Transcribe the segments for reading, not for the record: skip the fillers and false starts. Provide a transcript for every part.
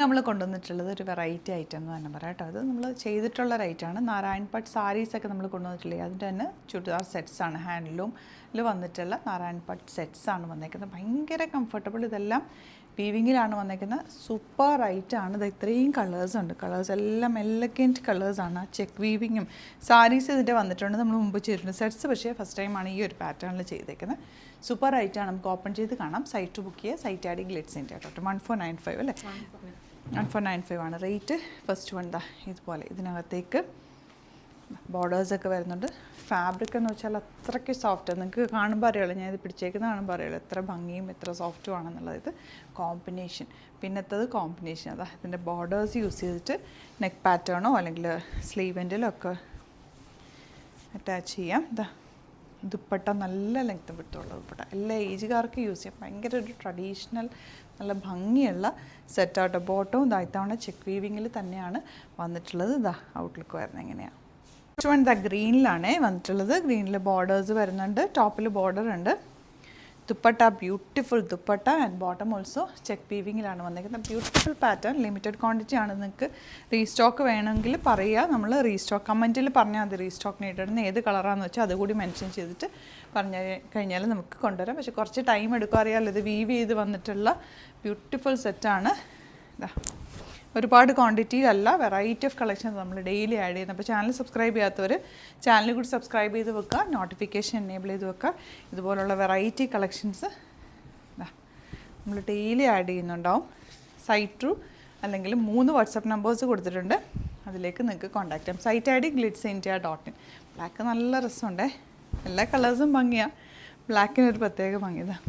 നമ്മൾ കൊണ്ടുവന്നിട്ടുള്ളത് ഒരു വെറൈറ്റി ഐറ്റം എന്ന് തന്നെ പറയാം കേട്ടോ. അത് നമ്മൾ ചെയ്തിട്ടുള്ള ഒരു ഐറ്റമാണ്. നാരായൺ പട്ട് സാരീസൊക്കെ നമ്മൾ കൊണ്ടുവന്നിട്ടില്ലേ, അതിൻ്റെ തന്നെ ചുരിദാർ സെറ്റ്സാണ്. ഹാൻഡ്ലൂമിൽ വന്നിട്ടുള്ള നാരായൺ പട്ട് സെറ്റ്സാണ് വന്നേക്കുന്നത്. ഭയങ്കര കംഫർട്ടബിൾ. ഇതെല്ലാം വീവിങ്ങിലാണ് വന്നേക്കുന്നത്. സൂപ്പർ ഐറ്റമാണ്. ഇത് ഇത്രയും കളേഴ്സ് ഉണ്ട്. കളേഴ്സ് എല്ലാം എലഗൻറ്റ് കളേഴ്സാണ്. ചെക്ക് വീവിങ്ങും സാരീസ് ഇതിൻ്റെ വന്നിട്ടുണ്ട്. നമ്മൾ മുമ്പ് ചെയ്തിട്ടുണ്ട് സെറ്റ്സ്. പക്ഷേ ഫസ്റ്റ് ടൈമാണ് ഈ ഒരു പാറ്റേണിൽ ചെയ്തേക്കുന്നത്. സൂപ്പർ ഐറ്റമാണ്. നമുക്ക് ഓപ്പൺ ചെയ്ത് കാണാം. സൈറ്റ് ബുക്ക് ചെയ്യുക. സൈറ്റ് ആഡ് ഗ്ലിറ്റ്സിൻ്റെ കേട്ടോ. 1495 അല്ലേ? 1495 ആണ് റേറ്റ്. ഫസ്റ്റ് വൺ ദാ ഇതുപോലെ ഇതിനകത്തേക്ക് ബോർഡേഴ്സൊക്കെ വരുന്നുണ്ട്. ഫാബ്രിക് എന്ന് വെച്ചാൽ അത്രയ്ക്ക് സോഫ്റ്റ്. നിങ്ങൾക്ക് കാണുമ്പോൾ അറിയാമല്ലോ, ഞാൻ ഇത് പിടിച്ചേക്കുന്ന കാണുമ്പോൾ അറിയാമല്ലോ എത്ര ഭംഗിയും എത്ര സോഫ്റ്റും ആണെന്നുള്ളത്. ഇത് കോമ്പിനേഷൻ. പിന്നത്തത് കോമ്പിനേഷൻ അതാ ഇതിൻ്റെ ബോർഡേഴ്സ് യൂസ് ചെയ്തിട്ട് നെക്ക് പാറ്റേണോ അല്ലെങ്കിൽ സ്ലീവെൻറ്റിലോ ഒക്കെ അറ്റാച്ച് ചെയ്യാം. ഇതാ ദുപ്പട്ട നല്ല ലെങ്ത് വിട്ടുള്ള ദുപ്പട്ട. എല്ലാ ഏജുകാർക്ക് യൂസ് ചെയ്യാം. ഭയങ്കര ഒരു ട്രഡീഷണൽ നല്ല ഭംഗിയുള്ള സെറ്റാട്ടോ. ബോട്ടവും ഇതാ ഇത്തവണ ചെക്ക് വീവിങ്ങിൽ തന്നെയാണ് വന്നിട്ടുള്ളത്. ഇതാ ഔട്ട്ലുക്ക് വരുന്നത് എങ്ങനെയാണ്. ഫസ്റ്റ് വൺ ഇതാ ഗ്രീനിലാണേ വന്നിട്ടുള്ളത്. ഗ്രീനിൽ ബോർഡേഴ്സ് വരുന്നുണ്ട്. ടോപ്പിൽ ബോർഡർ ഉണ്ട്. Dupatta beautiful dupatta and bottom also check വീവിങ്ങിലാണ് വന്നിരിക്കുന്നത്. Beautiful pattern. ലിമിറ്റഡ് ക്വാണ്ടിറ്റി ആണ്. നിങ്ങൾക്ക് റീസ്റ്റോക്ക് വേണമെങ്കിൽ പറയുക. നമ്മൾ റീസ്റ്റോക്ക് കമൻറ്റിൽ പറഞ്ഞാൽ അത് റീസ്റ്റോക്ക് നീട്ടിടുന്ന ഏത് കളറാണെന്ന് വെച്ചാൽ അതുകൂടി മെൻഷൻ ചെയ്തിട്ട് പറഞ്ഞു കഴിഞ്ഞാൽ നമുക്ക് കൊണ്ടുവരാം. പക്ഷേ കുറച്ച് ടൈം എടുക്കും. അറിയാമല്ലോ, ഇത് വീവ് ചെയ്ത് വന്നിട്ടുള്ള ബ്യൂട്ടിഫുൾ സെറ്റാണ്. ഇതാ ഒരുപാട് ക്വാണ്ടിറ്റിയിലല്ല, വെറൈറ്റി ഓഫ് കളക്ഷൻസ് നമ്മൾ ഡെയിലി ആഡ് ചെയ്യുന്നത്. അപ്പോൾ ചാനൽ സബ്സ്ക്രൈബ് ചെയ്യാത്തവർ ചാനൽ കൂടി സബ്സ്ക്രൈബ് ചെയ്ത് വെക്കുക. നോട്ടിഫിക്കേഷൻ എനേബിൾ ചെയ്ത് വെക്കുക. ഇതുപോലുള്ള വെറൈറ്റി കളക്ഷൻസ് നമ്മൾ ഡെയിലി ആഡ് ചെയ്യുന്നുണ്ടാവും. സൈറ്റ് ത്രൂ അല്ലെങ്കിൽ 3 വാട്സപ്പ് നമ്പേഴ്സ് കൊടുത്തിട്ടുണ്ട്. അതിലേക്ക് നിങ്ങൾക്ക് കോൺടാക്ട് ചെയ്യാം. Site I D glitzindia.in. Black നല്ല രസമുണ്ടേ. എല്ലാ കളേഴ്സും ഭംഗിയാണ്. ബ്ലാക്കിനൊരു പ്രത്യേക ഭംഗിതാണ്.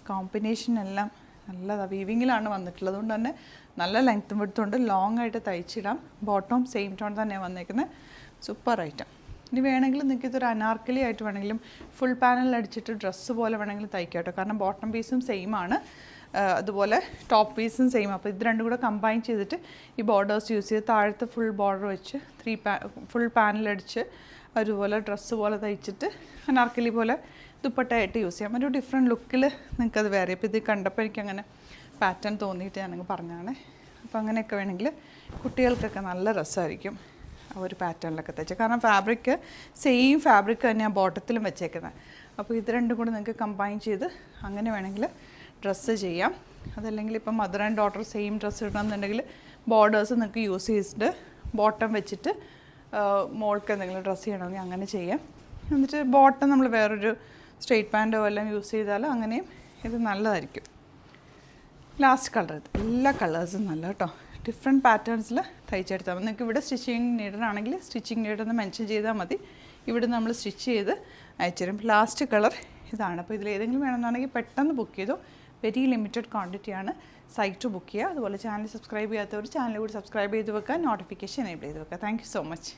കോമ്പിനേഷൻ എല്ലാം നല്ലതാണ്. വീവിങ്ങിലാണ് വന്നിട്ടുള്ളത്. അതുകൊണ്ട് തന്നെ നല്ല ലെങ്ത്തും വിടുത്തുണ്ട്. ലോങ് ആയിട്ട് തയ്ച്ചിടാം. ബോട്ടം സെയിം ടോൺ തന്നെ വന്നേക്കുന്നത്. Super item. ഇനി വേണമെങ്കിൽ നിങ്ങൾക്ക് ഇതൊരു അനാർക്കലി ആയിട്ട് വേണമെങ്കിലും ഫുൾ പാനൽ അടിച്ചിട്ട് ഡ്രസ്സ് പോലെ വേണമെങ്കിലും തയ്ക്കാം കേട്ടോ. കാരണം ബോട്ടം പീസും സെയിം ആണ്, അതുപോലെ ടോപ്പ് പീസും സെയിം. അപ്പോൾ ഇത് രണ്ടും കൂടെ കമ്പൈൻ ചെയ്തിട്ട് ഈ ബോർഡേഴ്സ് യൂസ് ചെയ്ത് താഴത്തെ ഫുൾ ബോർഡർ വെച്ച് ഫുൾ പാനലടിച്ച് അതുപോലെ ഡ്രസ്സ് പോലെ തയ്ച്ചിട്ട് അനാർക്കലി പോലെ ദുപ്പട്ടയായിട്ട് യൂസ് ചെയ്യാം. ഒരു ഡിഫറെൻറ്റ് ലുക്കിൽ നിങ്ങൾക്കത് വേറെ. ഇപ്പോൾ ഇത് കണ്ടപ്പോൾ എനിക്കങ്ങനെ പാറ്റേൺ തോന്നിയിട്ട് ഞാനങ്ങ് പറഞ്ഞാണ്. അപ്പോൾ അങ്ങനെയൊക്കെ വേണമെങ്കിൽ കുട്ടികൾക്കൊക്കെ നല്ല രസമായിരിക്കും ആ ഒരു പാറ്റേണിലൊക്കെ തയ്ച്ചാൽ. കാരണം ഫാബ്രിക് സെയിം ഫാബ്രിക് തന്നെയാണ് ബോട്ടത്തിലും വെച്ചേക്കുന്നത്. അപ്പോൾ ഇത് രണ്ടും കൂടെ നിങ്ങൾക്ക് കമ്പൈൻ ചെയ്ത് അങ്ങനെ വേണമെങ്കിൽ ഡ്രസ്സ് ചെയ്യാം. അതല്ലെങ്കിൽ ഇപ്പം mother and daughter same dress ഇടണമെന്നുണ്ടെങ്കിൽ ബോർഡേഴ്സ് നിങ്ങൾക്ക് യൂസ് ചെയ്തിട്ട് ബോട്ടം വെച്ചിട്ട് മോൾക്ക് എന്തെങ്കിലും ഡ്രസ്സ് ചെയ്യണമെങ്കിൽ അങ്ങനെ ചെയ്യാം. എന്നിട്ട് ബോട്ടം നമ്മൾ വേറൊരു സ്ട്രെയിറ്റ് പാൻറ്റോ എല്ലാം യൂസ് ചെയ്താൽ അങ്ങനെയും ഇത് നല്ലതായിരിക്കും. ലാസ്റ്റ് കളർ ഇത്. എല്ലാ കളേഴ്സും നല്ല കേട്ടോ. ഡിഫറെൻറ്റ് പാറ്റേൺസിൽ തയ്ച്ചെടുത്താൽ മതി. നിങ്ങൾക്ക് ഇവിടെ സ്റ്റിച്ചിങ് നീഡറാണെങ്കിൽ സ്റ്റിച്ചിങ് നീഡെന്ന് മെൻഷൻ ചെയ്താൽ മതി. ഇവിടെ നമ്മൾ സ്റ്റിച്ച് ചെയ്ത് അയച്ചു തരും. ലാസ്റ്റ് കളർ ഇതാണ്. അപ്പോൾ ഇതിൽ ഏതെങ്കിലും വേണമെന്നാണെങ്കിൽ പെട്ടെന്ന് ബുക്ക് ചെയ്തു. വെരി ലിമിറ്റഡ് ക്വാണ്ടിറ്റിയാണ്. സൈറ്റ് ബുക്ക് ചെയ്യുക. അതുപോലെ ചാനൽ സബ്സ്ക്രൈബ് ചെയ്യാത്തവർ ചാനൽ കൂടി സബ്സ്ക്രൈബ് ചെയ്ത് വെക്കുക. നോട്ടിഫിക്കേഷൻ എനേബിൾ ചെയ്ത് വെക്കുക. Thank you so much.